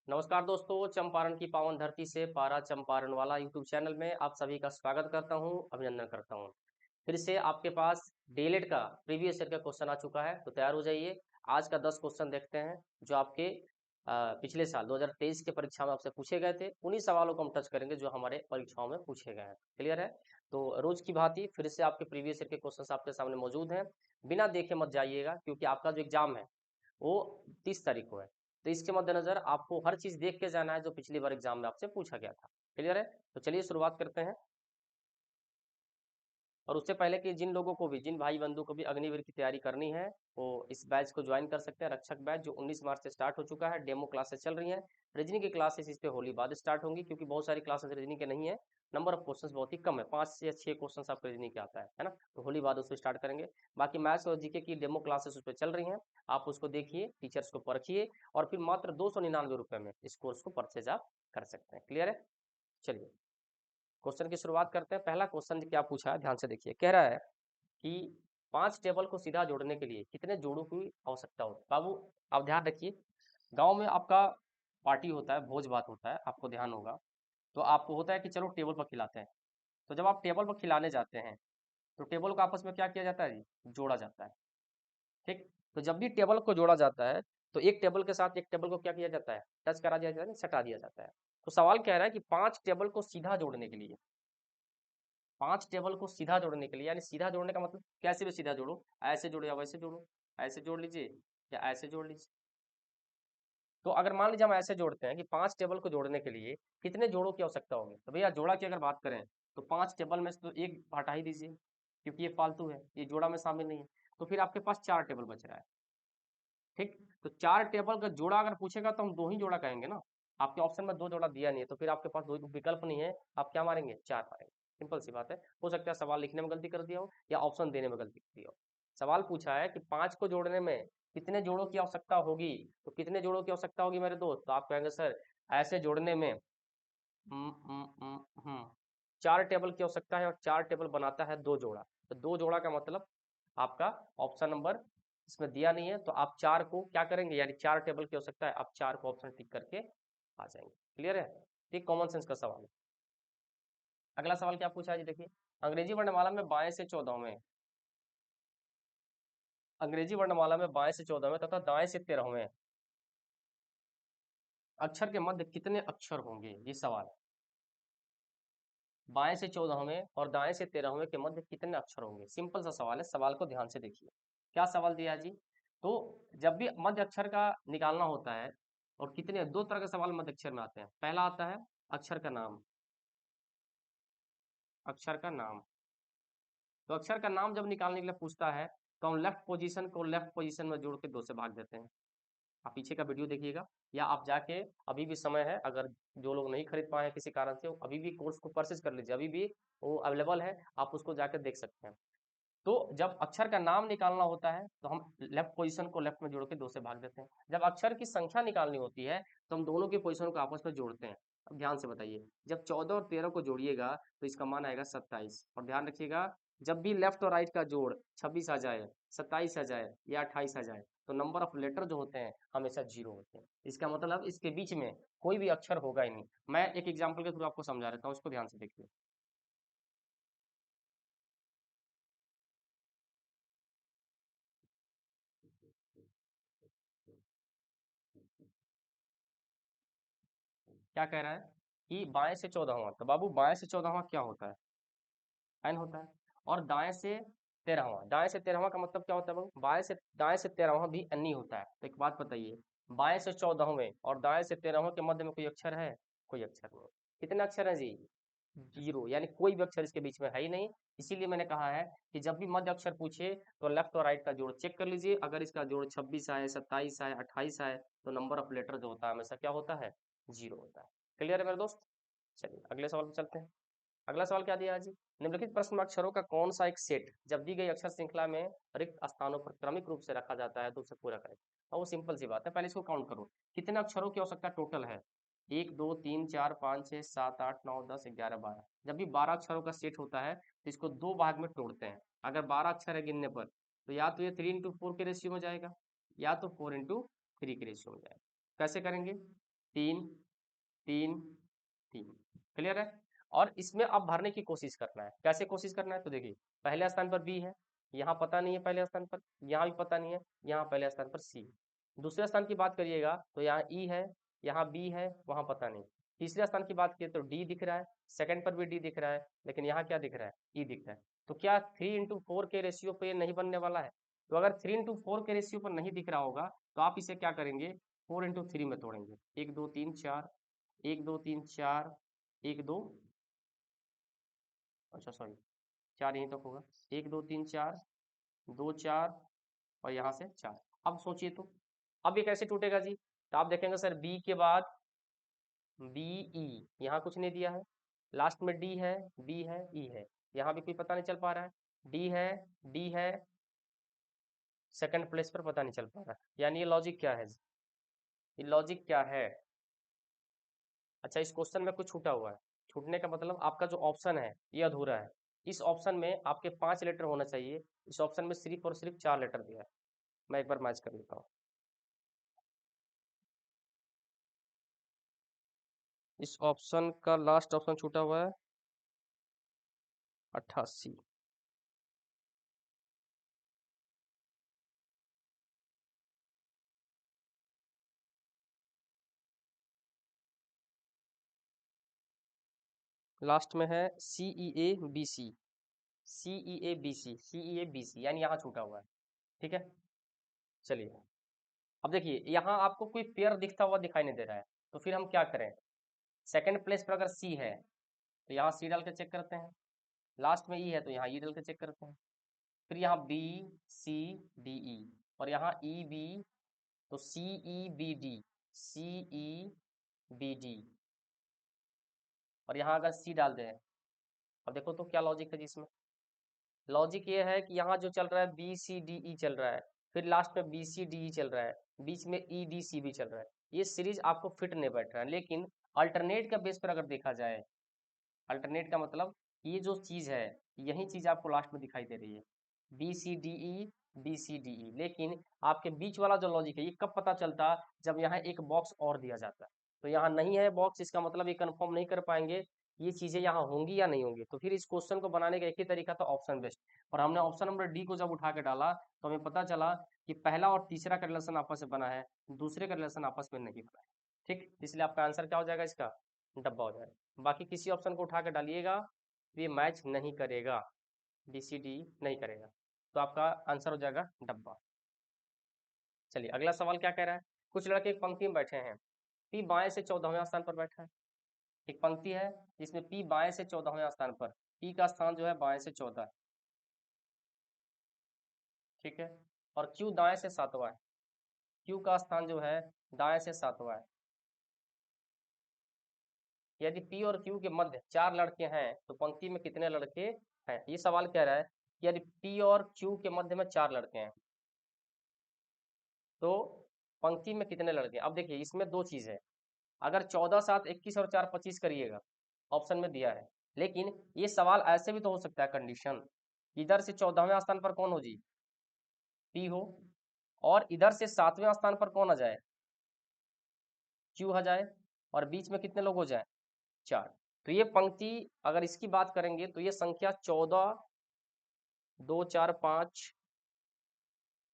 नमस्कार दोस्तों, चंपारण की पावन धरती से पारा चंपारण वाला यूट्यूब चैनल में आप सभी का स्वागत करता हूं, अभिनंदन करता हूं। फिर से आपके पास डीएलएड का प्रीवियस ईयर का क्वेश्चन आ चुका है, तो तैयार हो जाइए। आज का 10 क्वेश्चन देखते हैं जो आपके पिछले साल 2023 के परीक्षा में आपसे पूछे गए थे। उन्हीं सवालों को हम टच करेंगे जो हमारे परीक्षाओं में पूछे गए हैं। क्लियर है? तो रोज की भांति फिर से आपके प्रीवियस ईयर के क्वेश्चन आपके सामने मौजूद हैं। बिना देखे मत जाइएगा, क्योंकि आपका जो एग्जाम है वो 30 तारीख को है। तो इसके मद्देनजर आपको हर चीज देख के जाना है जो पिछली बार एग्जाम में आपसे पूछा गया था। क्लियर है? तो चलिए शुरुआत करते हैं। और उससे पहले कि जिन लोगों को भी, जिन भाई बंधु को भी अग्निवीर की तैयारी करनी है, वो इस बैच को ज्वाइन कर सकते हैं, रक्षक बैच, जो 19 मार्च से स्टार्ट हो चुका है। डेमो क्लासेस चल रही हैं। रीजनिंग की क्लासेस इस पे होली बाद स्टार्ट होंगी, क्योंकि बहुत सारी क्लासेस रीजनिंग के नहीं है। नंबर ऑफ क्वेश्चंस बहुत ही कम है, 5 से 6 क्वेश्चंस आपको रीजनिंग के आता है ना। तो होली बाद उसको स्टार्ट करेंगे। बाकी मैथ्स और जीके की डेमो क्लासेस उस पर चल रही हैं। आप उसको देखिए, टीचर्स को परखिए, और फिर मात्र 299 रुपए में इस कोर्स को परचेज आप कर सकते हैं। क्लियर है? चलिए क्वेश्चन की शुरुआत करते हैं। पहला क्वेश्चन क्या पूछा है, ध्यान से देखिए। कह रहा है कि 5 टेबल को सीधा जोड़ने के लिए कितने जोड़ों की आवश्यकता होती है। बाबू आप ध्यान रखिए, गांव में आपका पार्टी होता है, भोज भात होता है, आपको ध्यान होगा। तो आपको होता है कि चलो टेबल पर खिलाते हैं। तो जब आप टेबल पर खिलाने जाते हैं, तो टेबल को आपस में क्या किया जाता है जी? जोड़ा जाता है। ठीक। तो जब भी टेबल को जोड़ा जाता है, तो एक टेबल के साथ एक टेबल को क्या किया जाता है? टच करा दिया जाता है, सटा दिया जाता है। तो सवाल कह रहा है कि 5 टेबल को सीधा जोड़ने के लिए, 5 टेबल को सीधा जोड़ने के लिए, यानी सीधा जोड़ने का मतलब कैसे भी सीधा जोड़ो, ऐसे जोड़ो या वैसे जोड़ो, ऐसे जोड़ लीजिए या ऐसे जोड़ लीजिए। तो अगर मान लीजिए हम ऐसे जोड़ते हैं कि 5 टेबल को जोड़ने के लिए कितने जोड़ों की आवश्यकता होगी, तो भैया जोड़ा की अगर बात करें, तो 5 टेबल में से तो एक हटा ही दीजिए, क्योंकि ये फालतू है, ये जोड़ा में शामिल नहीं है। तो फिर आपके पास 4 टेबल बच रहा है। ठीक। तो 4 टेबल का जोड़ा अगर पूछेगा तो हम 2 ही जोड़ा कहेंगे ना। आपके ऑप्शन में 2 जोड़ा दिया नहीं है, तो फिर आपके पास 2 विकल्प नहीं है। आप क्या मारेंगे? 4 मारेंगे। सिंपल सी बात है। हो सकता है सवाल लिखने में गलती कर दिया हो, या ऑप्शन देने में गलती कर दिया हो। सवाल पूछा है कि 5 को जोड़ने में कितने जोड़ों की आवश्यकता होगी। तो कितने जोड़ों की आवश्यकता होगी मेरे दोस्त? तो आप कहेंगे सर ऐसे जोड़ने में 4 टेबल की आवश्यकता है, और 4 टेबल बनाता है 2 जोड़ा। तो 2 जोड़ा का मतलब आपका ऑप्शन नंबर इसमें दिया नहीं है, तो आप 4 को क्या करेंगे, यानी 4 टेबल की आवश्यकता है, आप 4 को ऑप्शन टिक करके आ जाएंगे। क्लियर है? ठीक, कॉमन सेंस का सवाल है। अगला सवाल क्या पूछा है जी, देखिए। अंग्रेजी वर्णमाला में बाएं से 14वें, अंग्रेजी वर्णमाला में बाएं से 14वें तथा दाएं से 13वें अक्षर के मध्य कितने अक्षर होंगे, ये सवाल है। बाएं से 14वें और दाएं से 13वें के मध्य कितने अक्षर होंगे? सिंपल सा सवाल है, सवाल को ध्यान से देखिए। क्या सवाल दिया है जी? तो जब भी मध्य अक्षर का निकालना होता है, और कितने, दो तरह के सवाल मध्य अक्षर में आते हैं। पहला आता है अक्षर का नाम, अक्षर का नाम। तो अक्षर का नाम जब निकालने के लिए पूछता है, तो हम लेफ्ट पोजीशन को लेफ्ट पोजीशन में जोड़ के 2 से भाग देते हैं। आप पीछे का वीडियो देखिएगा, या आप जाके, अभी भी समय है, अगर जो लोग नहीं खरीद पाए हैं किसी कारण से, अभी भी कोर्स को परचेज कर लीजिए, अभी भी वो अवेलेबल है, आप उसको जाकर देख सकते हैं। तो जब अक्षर का नाम निकालना होता है, तो हम लेफ्ट पोजीशन को लेफ्ट में जोड़ के 2 से भाग देते हैं। जब अक्षर की संख्या निकालनी होती है, तो हम दोनों की पोजीशन को आपस में जोड़ते हैं। अब ध्यान से बताइए, जब 14 और 13 को जोड़िएगा, तो इसका मान आएगा 27। और ध्यान रखिएगा, जब भी लेफ्ट और राइट का जोड़ 26 आ जाए, 27 आ जाए, या 28 आ जाए, तो नंबर ऑफ लेटर जो होते हैं हमेशा 0 होते हैं। इसका मतलब इसके बीच में कोई भी अक्षर होगा ही नहीं। मैं एक एग्जाम्पल के थ्रू आपको समझा देता हूँ, उसको ध्यान से देखिए। क्या कह रहा है कि बाएं से 14वां, तो बाबू बाएं से 14वां क्या होता है? एन होता है। और दाएं से 13वां, दाएं से 13वां का मतलब क्या होता है बाबू? बाएं से, दाएं से 13वां भी एन ही होता है। तो एक बात बताइए, बाएं से 14वें और दाएं से 13वें के मध्य में कोई अक्षर है? कोई अक्षर नहीं। कितने अक्षर है जी? 0, यानी कोई भी अक्षर इसके बीच में है ही नहीं। इसीलिए मैंने कहा है कि जब भी मध्य अक्षर पूछे, तो लेफ्ट और राइट का जोड़ चेक कर लीजिए। अगर इसका जोड़ 26 आए, 27 आए, 28 आए, तो नंबर ऑफ लेटर जो होता है हमेशा क्या होता है? 0 होता है। क्लियर है मेरे दोस्त? चलिए अगले सवाल पे चलते हैं। अगला सवाल क्या दिया है जी? निम्नलिखित प्रश्न में अक्षरों का कौन सा एक सेट जब दी गई अक्षर श्रृंखला में रिक्त स्थानों पर क्रमिक रूप से रखा जाता है, तो उसे पूरा करें। और वो सिंपल सी बात है, पहले इसको काउंट करो। कितने अक्षरों की आवश्यकता टोटल है? 1 2 3 4 5 6 7 8 9 10 11 12। जब भी 12 अक्षरों का सेट होता है, तो इसको 2 भाग में तोड़ते हैं। अगर 12 अक्षर है गिनने पर, तो या तो ये 3 into 4 के रेशियो में जाएगा, या तो 4 into 3 के रेशियो में जाएगा। कैसे करेंगे? 3 3 3। क्लियर है। और इसमें अब भरने की कोशिश करना है। कैसे कोशिश करना है, तो देखिए पहले स्थान पर बी है, यहाँ पता नहीं है पहले स्थान पर, यहाँ भी पता नहीं है, यहाँ पहले स्थान पर सी। दूसरे स्थान की बात करिएगा तो यहाँ ई है, यहाँ बी है, वहाँ पता नहीं। तीसरे स्थान की बात किए तो डी दिख रहा है, सेकंड पर भी डी दिख रहा है, लेकिन यहाँ क्या दिख रहा है, ई दिख रहा है। तो क्या 3:4 के रेशियो पे ये नहीं बनने वाला है। तो अगर 3:4 के रेशियो पर नहीं दिख रहा होगा तो आप इसे क्या करेंगे, 4:3 में तोड़ेंगे। 1 2 3 4, 1 2 3 4, 1 2, अच्छा सॉरी 4 यहीं तक होगा, 1 2 3 4, 2 4 और यहाँ से 4। अब सोचिए तो अब ये कैसे टूटेगा जी। तो आप देखेंगे सर बी के बाद बी ई, यहाँ कुछ नहीं दिया है, लास्ट में डी है, बी है, ई है, यहाँ भी कोई पता नहीं चल पा रहा है, डी है, डी है, सेकंड प्लेस पर पता नहीं चल पा रहा है। यानी ये लॉजिक क्या है, ये लॉजिक क्या है। अच्छा इस क्वेश्चन में कुछ छूटा हुआ है, छूटने का मतलब आपका जो ऑप्शन है ये अधूरा है। इस ऑप्शन में आपके 5 लेटर होना चाहिए, इस ऑप्शन में सिर्फ और सिर्फ 4 लेटर दिया है। मैं एक बार मैच कर लेता हूँ। इस ऑप्शन का लास्ट ऑप्शन छूटा हुआ है 88। लास्ट में है CEA BC, CEA BC यानी यहाँ छूटा हुआ है। ठीक है, चलिए अब देखिए यहाँ आपको कोई पेयर दिखता हुआ दिखाई नहीं दे रहा है, तो फिर हम क्या करें। सेकंड प्लेस पर अगर सी है तो यहाँ सी डाल के चेक करते हैं, लास्ट में ई है तो यहाँ ई डाल के चेक करते हैं, फिर यहाँ BCDE और यहाँ EB, तो CEBD, CEBD और यहाँ अगर सी डाल दें, अब देखो तो क्या लॉजिक है जिसमें। लॉजिक ये है कि यहाँ जो चल रहा है BCDE चल रहा है, फिर लास्ट में BCDE चल रहा है, बीच में EDC भी चल रहा है, ये सीरीज आपको फिट नहीं बैठ रहा है। लेकिन अल्टरनेट का बेस पर अगर देखा जाए, अल्टरनेट का मतलब ये जो चीज है यही चीज आपको लास्ट में दिखाई दे रही है, BCDE BCDE। लेकिन आपके बीच वाला जो लॉजिक है ये कब पता चलता, जब यहाँ एक बॉक्स और दिया जाता है। तो यहाँ नहीं है बॉक्स, इसका मतलब ये कंफर्म नहीं कर पाएंगे ये चीजें यहाँ होंगी या नहीं होंगी। तो फिर इस क्वेश्चन को बनाने का एक ही तरीका था, ऑप्शन बेस्ड। और हमने ऑप्शन नंबर डी को जब उठा के डाला तो हमें पता चला कि पहला और तीसरा का रिलेशन आपस में बना है, दूसरे का रिलेशन आपस में नहीं बना है। ठीक, इसलिए आपका आंसर क्या हो जाएगा, इसका डब्बा हो जाएगा। बाकी किसी ऑप्शन को उठा के डालिएगा तो ये मैच नहीं करेगा, BCD नहीं करेगा, तो आपका आंसर हो जाएगा डब्बा। चलिए अगला सवाल क्या कह रहा है। कुछ लड़के एक पंक्ति में बैठे हैं, पी बाएं से 14वें स्थान पर बैठा है। एक पंक्ति है जिसमें पी बाएं से 14वें स्थान पर, पी का स्थान जो है बाएं से 14 है, ठीक है, और क्यू दाएं से 7वां है, क्यू का स्थान जो है दाएं से 7वां है। यदि पी और क्यू के मध्य 4 लड़के हैं तो पंक्ति में कितने लड़के हैं। ये सवाल कह रहा है कि यदि पी और क्यू के मध्य में 4 लड़के हैं तो पंक्ति में कितने लड़के। अब देखिए इसमें दो चीज है, अगर 14 7 21 और 4 25 करिएगा, ऑप्शन में दिया है, लेकिन ये सवाल ऐसे भी तो हो सकता है कंडीशन, इधर से 14वें स्थान पर कौन हो जी, पी हो, और इधर से 7वें स्थान पर कौन आ जाए, क्यू आ जाए, और बीच में कितने लोग हो जाए, 4। तो ये पंक्ति अगर इसकी बात करेंगे तो ये संख्या 14 2 4 5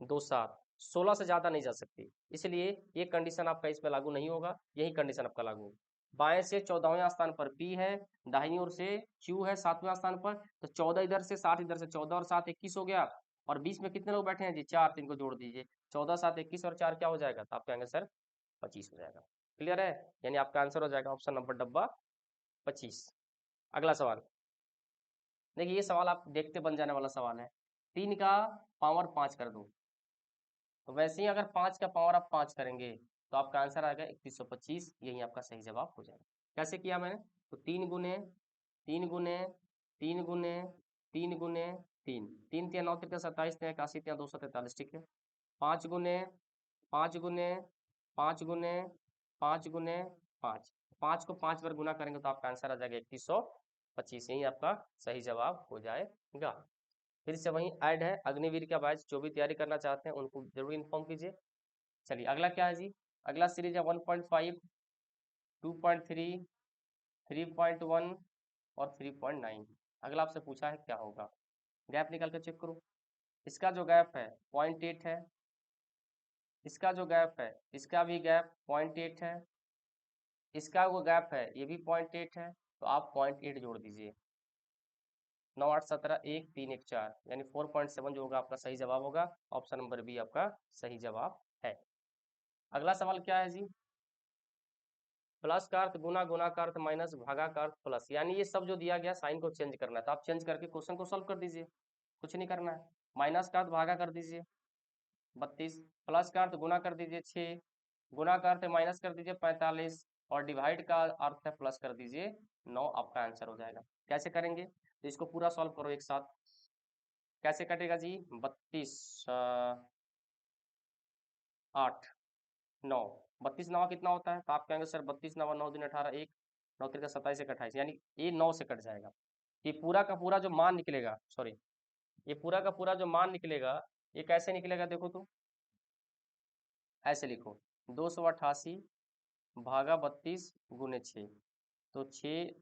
2 7 16 से ज्यादा नहीं जा सकती, इसलिए ये कंडीशन आपका इस पे लागू नहीं होगा, यही कंडीशन आपका लागू होगा। बाएं से 14वें स्थान पर पी है, दाहिनी ओर से क्यू है 7वें स्थान पर, तो 14 इधर से 7 इधर से, 14 और 7 21 हो गया, और बीच में कितने लोग बैठे हैं जी, 4, 3 को जोड़ दीजिए, 14 7 21 और 4 क्या हो जाएगा, तो आप कहेंगे सर 25 हो जाएगा। क्लियर है, यानी आपका आंसर हो जाएगा ऑप्शन नंबर डब्बा 25। अगला सवाल देखिए, ये सवाल आप देखते बन जाने वाला सवाल है, 3 का पावर 5 कर दो। तो वैसे ही अगर 5 का पावर आप 5 करेंगे तो आपका आंसर आएगा 3125, यही आपका सही जवाब हो जाएगा। कैसे किया मैंने, तो 3 गुने 3 गुने 3 गुने 3 गुने 3, 3 3 9 3 27 3 81 3 243, ठीक है। 5 गुने 5 गुने 5 गुने 5 गुने 5, 5 को 5 बार गुना करेंगे तो आपका आंसर आ जाएगा 3125, यही आपका सही जवाब हो जाएगा। फिर से वही ऐड है, अग्निवीर का बैच जो भी तैयारी करना चाहते हैं उनको जरूर इन्फॉर्म कीजिए। चलिए अगला क्या है जी, अगला सीरीज है 1.5 2.3, 3.1 और 3.9। अगला आपसे पूछा है क्या होगा, गैप निकाल कर चेक करो। इसका जो गैप है 0.8 है, इसका जो गैप है इसका भी गैप 0.8 है, इसका वो गैप है ये भी 0.8 है, तो आप 0.8 जोड़ दीजिए। 9 8 17 1 3 1 4 यानी 4.7 जो होगा आपका सही जवाब होगा। ऑप्शन नंबर बी आपका सही जवाब है। अगला सवाल क्या है जी, प्लस का अर्थ गुना, गुना का अर्थ माइनस, भागा का अर्थ प्लस, यानी ये सब जो दिया गया साइन को चेंज करना है, तो आप चेंज करके क्वेश्चन को सॉल्व कर दीजिए, कुछ नहीं करना है। माइनस का अर्थ भागा कर दीजिए 32, प्लस का अर्थ गुना कर दीजिए 6, गुना का अर्थ माइनस कर दीजिए 45, और डिवाइड का अर्थ है प्लस कर दीजिए 9, आपका आंसर हो जाएगा। कैसे करेंगे, तो इसको पूरा सॉल्व करो एक साथ। कैसे कटेगा जी, 32 8 9, 32 9 कितना होता है, तो आप कहेंगे सर 32 9 9 दिन 18 1 9 3 27 1 28, यानी ये 9 से कट जाएगा। ये पूरा का पूरा जो मान निकलेगा, सॉरी, ये पूरा का पूरा जो मान निकलेगा ये कैसे निकलेगा, देखो तो ऐसे लिखो, 288 भागा 32 गुने 6, तो 6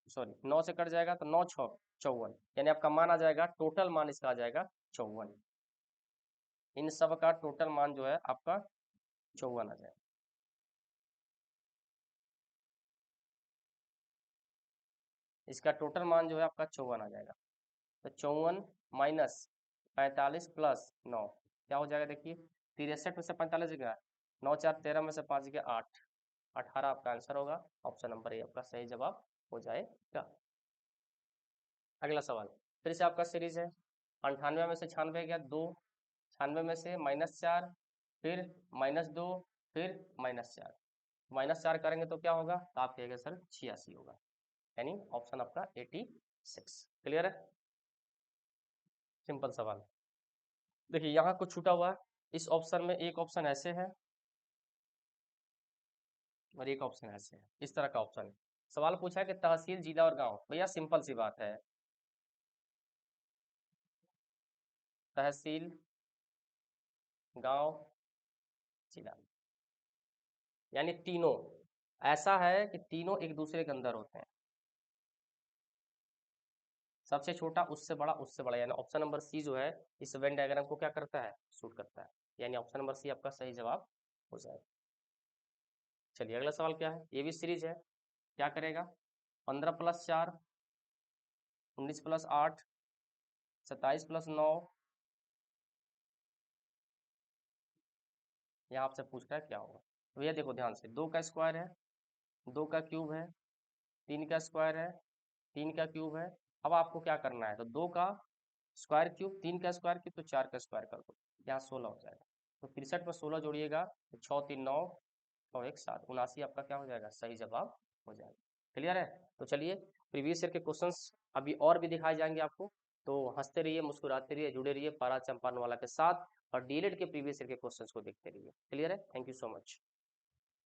सॉरी 9 से कट जाएगा, तो 9 6 54, यानी आपका मान आ जाएगा, टोटल मान इसका आ जाएगा 54। इन सब का टोटल मान जो है आपका 54 आ जाएगा। इसका टोटल मान जो है आपका 54 आ जाएगा। तो 54 माइनस 45 प्लस 9 क्या हो जाएगा, देखिए 63 में से 45 गया, 9 4 13 में से 5 गया 8, 18 आपका आंसर होगा। ऑप्शन नंबर ए आपका सही जवाब हो जाएगा। अगला सवाल फिर से आपका सीरीज है, 98 में से 96 गया 2, 96 में से -4, फिर -2, फिर -4, -4 करेंगे तो क्या होगा, तो आप कहेंगे सर 86 होगा, यानी ऑप्शन आपका 86। क्लियर है, सिंपल सवाल। देखिए यहाँ कुछ छूटा हुआ है, इस ऑप्शन में एक ऑप्शन ऐसे है और एक ऑप्शन ऐसे है, इस तरह का ऑप्शन है। सवाल पूछा है कि तहसील, जिला और गांव, भैया सिंपल सी बात है, तहसील, गांव, जिला, यानी तीनों, ऐसा है कि तीनों एक दूसरे के अंदर होते हैं, सबसे छोटा उससे बड़ा उससे बड़ा, यानी ऑप्शन नंबर सी जो है इस वेन डायग्राम को क्या करता है, शूट करता है, यानी ऑप्शन नंबर सी आपका सही जवाब हो जाएगा। चलिए अगला सवाल क्या है, ये भी सीरीज है, क्या करेगा, 15 + 4, 19 + 8, 27 + 9, यहाँ आपसे पूछ रहा है क्या होगा। तो भैया देखो ध्यान से, 2 का स्क्वायर है, 2 का क्यूब है, 3 का स्क्वायर है, 3 का क्यूब है। अब आपको क्या करना है, तो 2 का स्क्वायर क्यूब, 3 का स्क्वायर क्यूब, तो 4 का स्क्वायर कर दो, यहाँ 16 हो जाएगा। तो 63 में 16 जोड़िएगा तो 6 3 9 और 1 7, 79 आपका क्या हो जाएगा, सही जवाब हो जाएगा। क्लियर है, तो चलिए प्रीवियस ईयर के क्वेश्चंस अभी और भी दिखाए जाएंगे आपको, तो हंसते रहिए, मुस्कुराते रहिए, जुड़े रहिए पारा चंपारण वाला के साथ, और डीएलएड के प्रीवियस ईयर के क्वेश्चंस को देखते रहिए। क्लियर है, थैंक यू सो मच।